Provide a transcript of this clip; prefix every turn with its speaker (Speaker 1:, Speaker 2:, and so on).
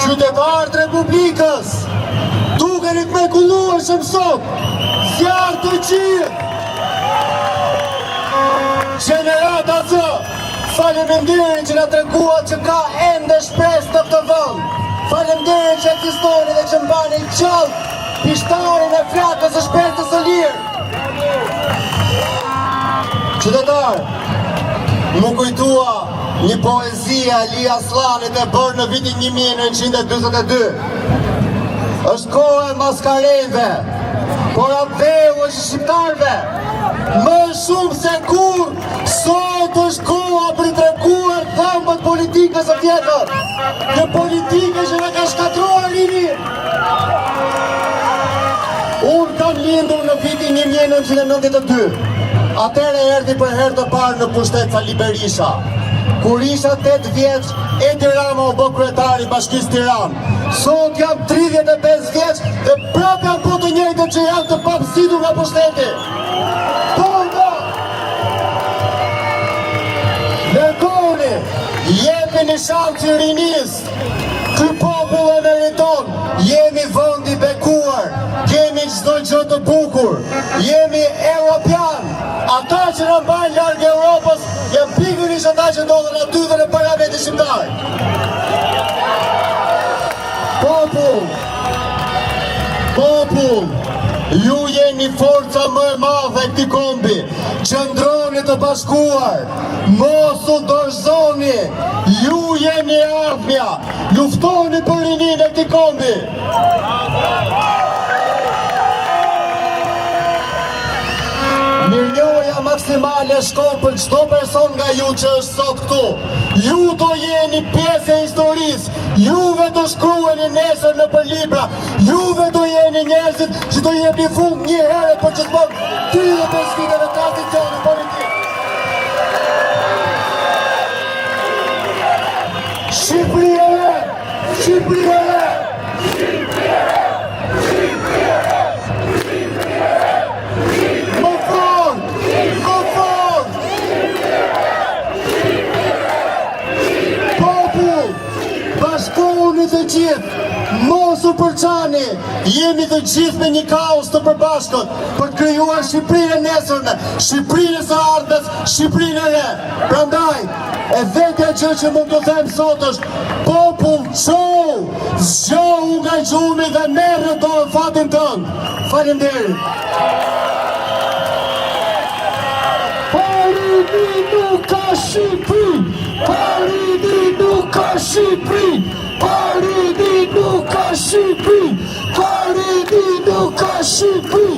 Speaker 1: Qytetarët Republikës, dukenit me kulluar shumë sot, zjarë të qirë. Gjenerata zë, faleminderit që nga treguat që ka ende shpres në këtë vënd. Faleminderit që ekzistojnë dhe që mbani qallë pishtarin e flakës e shpresës së lirë. Qytetarë, më kujtua një poezi e Ali Aslanit e bërë në vitin 1942. Është kohë e maskareve, por abdeu është shqiptarve. Më shumë se kur, sot është koha për i treguar dhëmbët politikës së vjetër. Një politikë që në ka shkatruar rinin. Unë kam lindur në vitin 1992. Atëre erdhi për herë të parë në pushtet Sali Berisha. Kur isha 8 vjeç, Edi Rama u bë kryetari i Bashkisë Tiranë. Sot jam 35 vjeç dhe prapë jam po të njëjtën që jam të papësitur nga pushteti. Lërgoni, jepi një shanë që rinis. Ky popull e meriton. Jemi vend i bekuar, kemi çdo gjë të bukur, jemi europian. Ata që në mbajnë larg Europës janë pikërisht ata që ndodhen aty dhe në parlamentin shqiptar. Popull, ju jeni forca më e madhe e këtij kombi. Qëndroni të bashkuar, mos u dorëzoni. Ju jeni ardhmja, luftoni për rinin e këtij kombi. Mirënjohja maksimale shkon për çdo person nga ju që është sot këtu. Ju do jeni pjesë e historisë, juve do shkruani nesër në për libra, juve do jeni njerëzit që do jepni fund një herë për gjithmonë 35 viteve të tranzicionit politik. Shqipëri e re, Shqipëri e re, Shqipëri e re, Shqipëri e re. Bashkohuni të gjithë, mos u përçani, jemi të gjithë me një kaos të përbashkët për të krijuar Shqipërinë e nesërme, Shqipërinë e së ardhmes, Shqipërinë e re. Prandaj, e vetja gjë që mund të them sot është popull çau, zgjohu nga gjumi dhe merrni dorë fatin tënd. Faleminderit. Paridi nuk ka Shqipëri, paridi nuk ka Shqipëri, paridi nuk ka Shqipëri, paridi nuk ka Shqipëri.